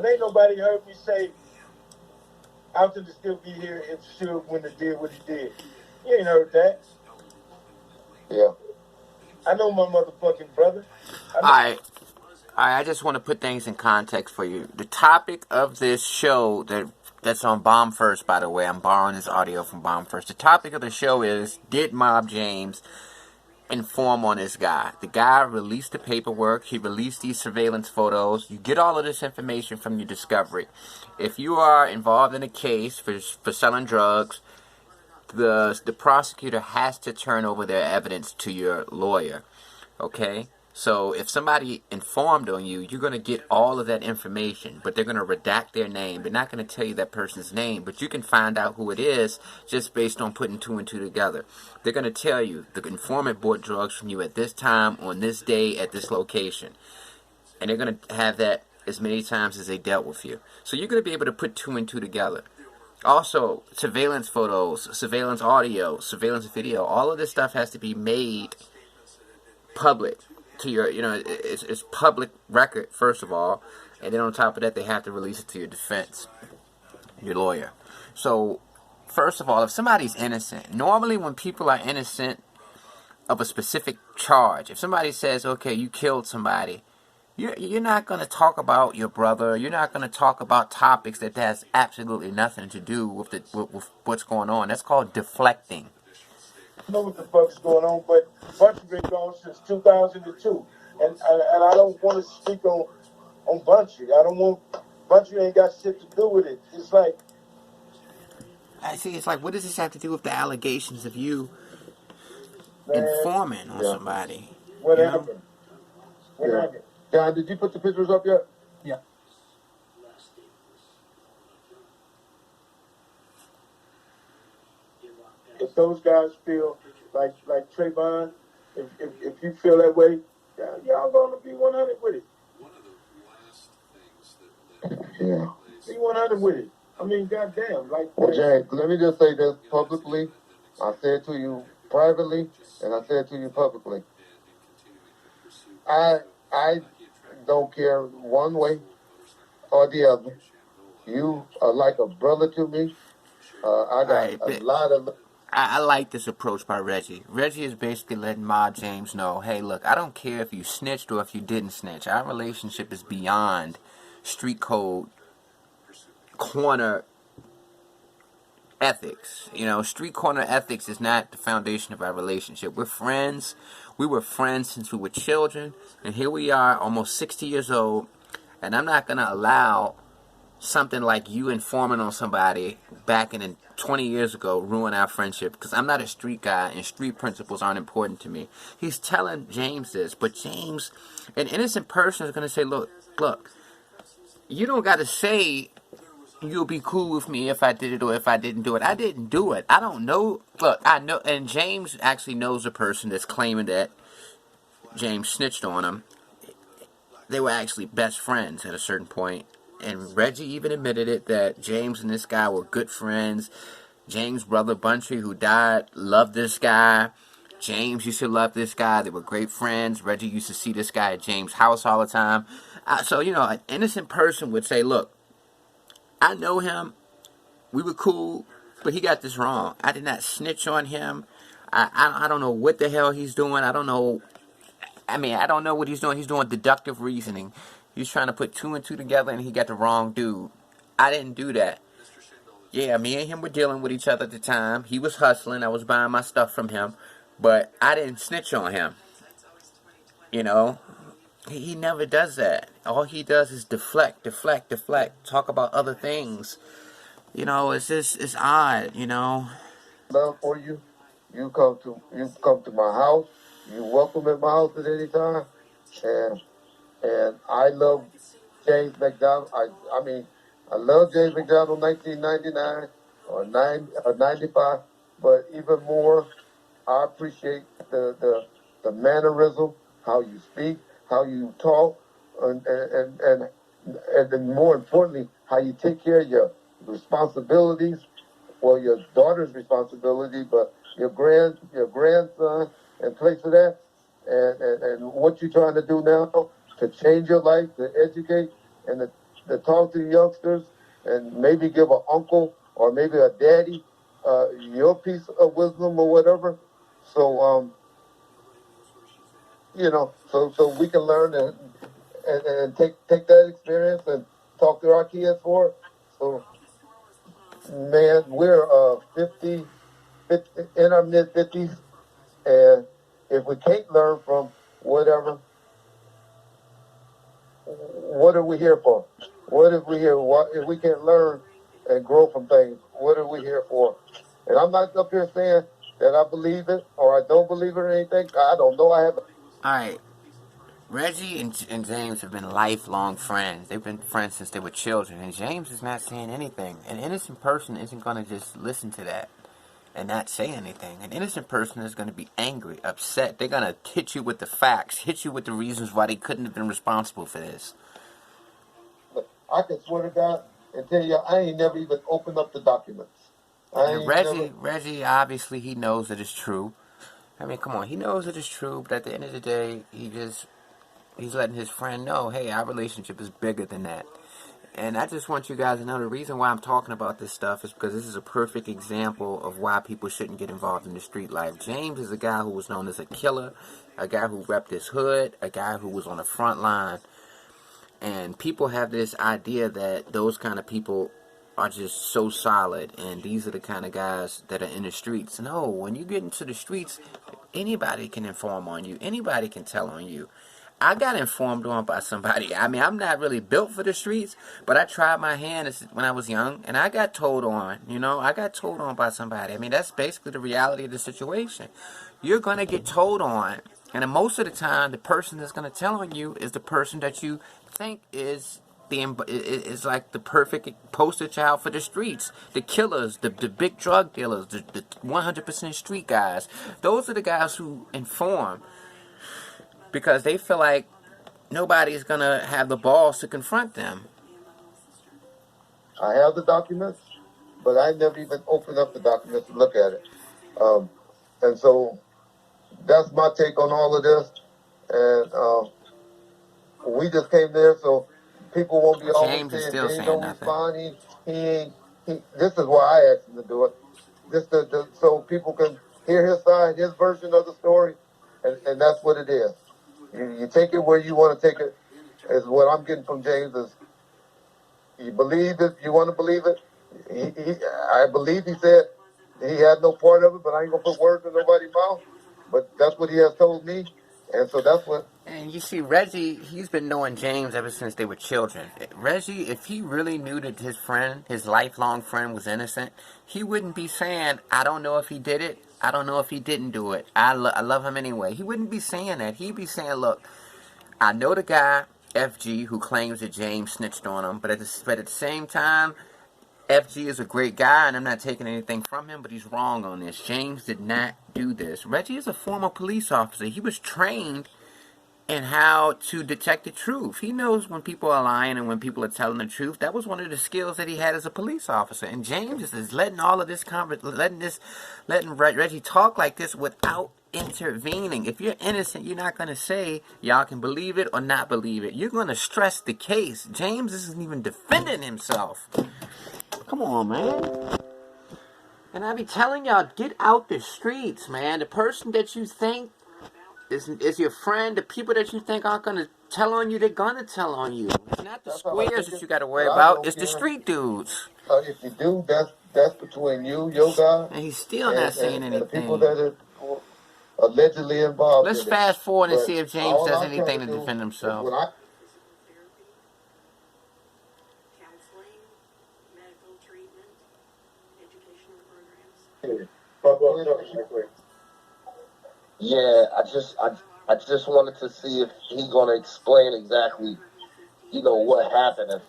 ain't nobody heard me say I'm going to still be here if Suge wouldn't have did what he did. You ain't heard that. Yeah. I know my motherfucking brother. I just want to put things in context for you. The topic of this show that's on Bomb First, by the way, I'm borrowing this audio from Bomb First. The topic of the show is, did Mob James inform on this guy? The guy released the paperwork. He released these surveillance photos. You get all of this information from your discovery. If you are involved in a case for selling drugs, the prosecutor has to turn over their evidence to your lawyer. Okay? So if somebody informed on you, you're going to get all of that information, but they're going to redact their name. They're not going to tell you that person's name, but you can find out who it is just based on putting two and two together. They're going to tell you the informant bought drugs from you at this time, on this day, at this location. And they're going to have that as many times as they dealt with you. So you're going to be able to put two and two together. Also, surveillance photos, surveillance audio, surveillance video, all of this stuff has to be made public to your, it's public record, first of all, and then on top of that, they have to release it to your defense, your lawyer. So, first of all, if somebody's innocent, normally when people are innocent of a specific charge, if somebody says, okay, you killed somebody, you're not going to talk about your brother, you're not going to talk about topics that has absolutely nothing to do with what's going on. That's called deflecting. I know what the fuck's going on, but Bunchy been gone since 2002, and I don't want to speak on Bunchy. I don't want Bunchy ain't got shit to do with it. It's like, I see. It's like, what does this have to do with the allegations of you informing on somebody? Whatever. Whatever. John, did you put the pictures up yet? Yeah. If those guys feel like Trayvon, if you feel that way, y'all gonna be 100 with it. Yeah. Be 100 with it. I mean, goddamn, like. Well, James, let me just say this publicly. I said to you privately, and I said to you publicly. I don't care one way or the other. You are like a brother to me. I got a lot of. I like this approach by Reggie. Reggie is basically letting Ma James know, hey, look, I don't care if you snitched or if you didn't snitch. Our relationship is beyond street code, corner ethics. Street corner ethics is not the foundation of our relationship. We're friends. We were friends since we were children, and here we are, almost 60 years old, and I'm not going to allow something like you informing on somebody back in 20 years ago ruin our friendship, because I'm not a street guy and street principles aren't important to me. He's telling James this, but James, an innocent person, is going to say, look, you don't got to say you'll be cool with me if I did it or if I didn't do it. I didn't do it. I don't know. Look, I know, and James actually knows a person that's claiming that James snitched on him. They were actually best friends at a certain point. And Reggie even admitted it, that James and this guy were good friends. James' brother Bunchy, who died, loved this guy. James used to love this guy. They were great friends. Reggie used to see this guy at James' house all the time. So, an innocent person would say, look, I know him. We were cool, but he got this wrong. I did not snitch on him. I don't know what the hell he's doing. I don't know what he's doing. He's doing deductive reasoning. He's trying to put two and two together, and he got the wrong dude. I didn't do that. Yeah, me and him were dealing with each other at the time. He was hustling. I was buying my stuff from him. But I didn't snitch on him. He never does that. All he does is deflect. Talk about other things. It's odd, Love for you. You come to my house. You welcome at my house at any time. And I love James McDonald. I love James McDonald 1999 or 95, but even more, I appreciate the mannerism, how you speak, how you talk, and then more importantly, how you take care of your responsibilities. Well, your daughter's responsibility, but your grandson, and place of that, and what you're trying to do now to change your life, to educate, and to talk to the youngsters and maybe give an uncle or maybe a daddy your piece of wisdom or whatever. So so we can learn and take that experience and talk to our kids for it. So man, we're 50 in our mid 50s, and if we can't learn from whatever, what are we here for? What if we here? What if we can't learn and grow from things? What are we here for? And I'm not up here saying that I believe it or I don't believe it or anything. I don't know. I haven't. All right. Reggie and James have been lifelong friends. They've been friends since they were children, and James is not saying anything. An innocent person isn't going to just listen to that and not say anything. An innocent person is going to be angry, upset. They're going to hit you with the facts, hit you with the reasons why they couldn't have been responsible for this. I can swear to God and tell you, I ain't never even opened up the documents. And Reggie, obviously, he knows that it's true. I mean, come on, he knows that it's true, but at the end of the day, he's letting his friend know, hey, our relationship is bigger than that. And I just want you guys to know the reason why I'm talking about this stuff is because this is a perfect example of why people shouldn't get involved in the street life. James is a guy who was known as a killer, a guy who repped his hood, a guy who was on the front line. And people have this idea that those kind of people are just so solid, and these are the kind of guys that are in the streets. No, when you get into the streets, anybody can inform on you. Anybody can tell on you. I got informed on by somebody. I mean, I'm not really built for the streets, but I tried my hand when I was young, and I got told on. I got told on by somebody. I mean, that's basically the reality of the situation. You're going to get told on, and most of the time, the person that's going to tell on you is the person that you think is like the perfect poster child for the streets. The killers, the big drug dealers, the 100% street guys. Those are the guys who inform because they feel like nobody's going to have the balls to confront them. I have the documents, but I never even opened up the documents to look at it. And so that's my take on all of this. And we just came there so people won't be always saying they don't respond. This is why I asked him to do it. Just so people can hear his side, his version of the story, and that's what it is. You take it where you want to take it. Is what I'm getting from James is you believe it, you want to believe it. I believe he said he had no part of it, but I ain't gonna put words in nobody's mouth. But that's what he has told me, and so that's what. And you see, Reggie, he's been knowing James ever since they were children. Reggie, if he really knew that his friend, his lifelong friend, was innocent, he wouldn't be saying, I don't know if he did it. I don't know if he didn't do it. I love him anyway. He wouldn't be saying that. He'd be saying, look, I know the guy, FG, who claims that James snitched on him, but at the same time, FG is a great guy, and I'm not taking anything from him, but he's wrong on this. James did not do this. Reggie is a former police officer. He was trained in how to detect the truth. He knows when people are lying and when people are telling the truth. That was one of the skills that he had as a police officer. And James is letting all of this letting Reggie talk like this without intervening. If you're innocent, you're not going to say y'all can believe it or not believe it. You're going to stress the case. James isn't even defending himself. Come on, man. And I be telling y'all, get out the streets, man. The person that you think is your friend, the people that you think aren't going to tell on you, they're going to tell on you. It's not the squares that you got to worry about. It's the street dudes. If you do, that's between you, your guy. And he's still not saying anything. The people that are allegedly involved. Let's fast forward and see if James does anything to defend himself. Counseling, medical treatment, educational programs. Yeah, I just wanted to see if he's going to explain exactly, what happened.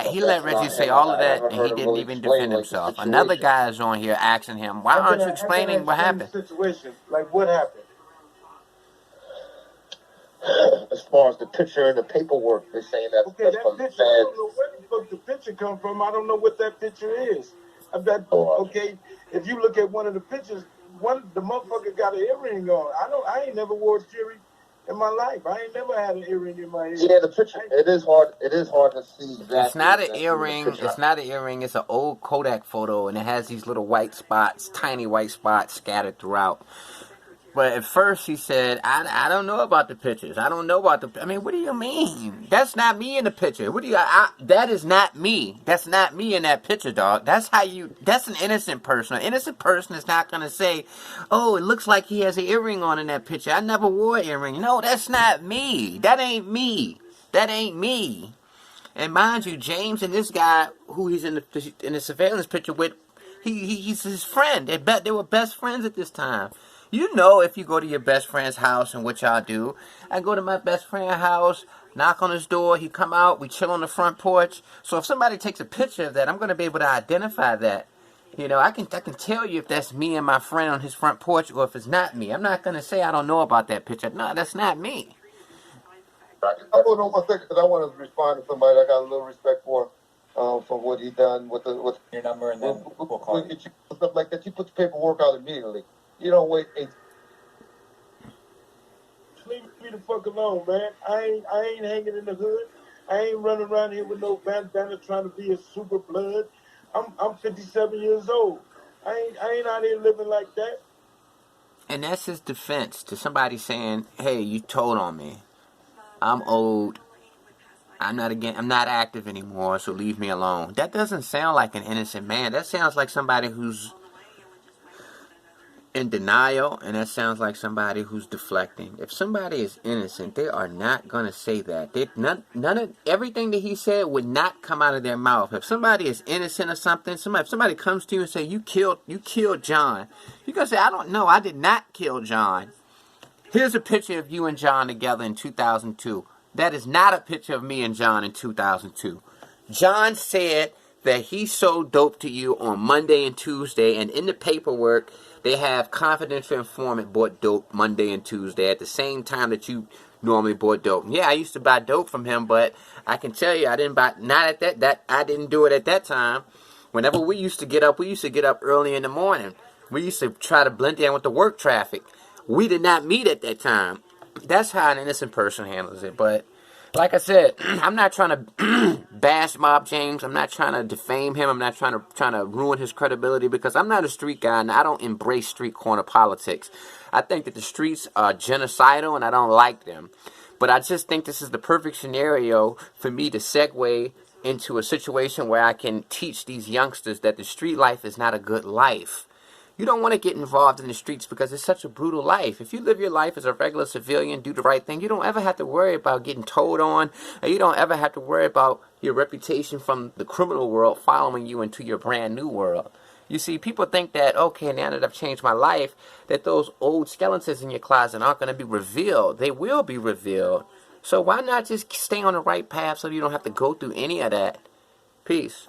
He let Reggie say all of that, and he didn't even defend himself. Another guy is on here asking him, why aren't you explaining what happened? Situation, like what happened? As far as the picture and the paperwork, they're saying that's okay, that picture, I don't know where the fuck the picture come from. I don't know what that picture is. Okay, if you look at one of the pictures, the motherfucker got an earring on. I ain't never wore a in my life. I ain't never had an earring in my ear. Yeah, the picture. It is hard. It is hard to see exactly. It's not an that's in the earring. picture. It's not an earring. It's an old Kodak photo, and it has these little white spots, tiny white spots scattered throughout. But at first he said, I don't know about the pictures. I don't know about the... I mean, what do you mean? That's not me in the picture. What do you... that is not me. That's not me in that picture, dog. That's how you... That's an innocent person. An innocent person is not going to say, oh, it looks like he has an earring on in that picture. I never wore an earring. No, that's not me. That ain't me. That ain't me. And mind you, James and this guy who he's in the surveillance picture with, he's his friend. They were best friends at this time. You know, if you go to your best friend's house and what y'all do, I go to my best friend's house, knock on his door, he come out, we chill on the front porch. So if somebody takes a picture of that, I'm going to be able to identify that. You know, I can tell you if that's me and my friend on his front porch or if it's not me. I'm not going to say I don't know about that picture. No, that's not me. Hold on 1 second, because I want to respond to somebody I got a little respect for what he done with your number, and then we'll call you. Stuff like that. You put the paperwork out immediately. You don't wait. Leave me the fuck alone, man. I ain't hanging in the hood. I ain't running around here with no bandana trying to be a super blood. I'm 57 years old. I ain't out here living like that. And that's his defense to somebody saying, hey, you told on me. I'm old. I'm not active anymore, so leave me alone. That doesn't sound like an innocent man. That sounds like somebody who's in denial, and that sounds like somebody who's deflecting. If somebody is innocent, they are not going to say that. None of everything that he said would not come out of their mouth. If somebody is innocent of something, if somebody comes to you and say, you killed John, you're going to say, I don't know, I did not kill John. Here's a picture of you and John together in 2002. That is not a picture of me and John in 2002. John said that he sold dope to you on Monday and Tuesday, and in the paperwork, they have confidential informant bought dope Monday and Tuesday at the same time that you normally bought dope. Yeah, I used to buy dope from him, but I can tell you I didn't buy, not at that I didn't do it at that time. Whenever we used to get up early in the morning. We used to try to blend in with the work traffic. We did not meet at that time. That's how an innocent person handles it. But like I said, I'm not trying to bash Mob James. I'm not trying to defame him. I'm not trying to ruin his credibility, because I'm not a street guy and I don't embrace street corner politics. I think that the streets are genocidal and I don't like them. But I just think this is the perfect scenario for me to segue into a situation where I can teach these youngsters that the street life is not a good life. You don't want to get involved in the streets because it's such a brutal life. If you live your life as a regular civilian, do the right thing, you don't ever have to worry about getting told on, or you don't ever have to worry about your reputation from the criminal world following you into your brand new world. You see, people think that, okay, now that I've changed my life, that those old skeletons in your closet aren't going to be revealed. They will be revealed. So why not just stay on the right path so you don't have to go through any of that? Peace.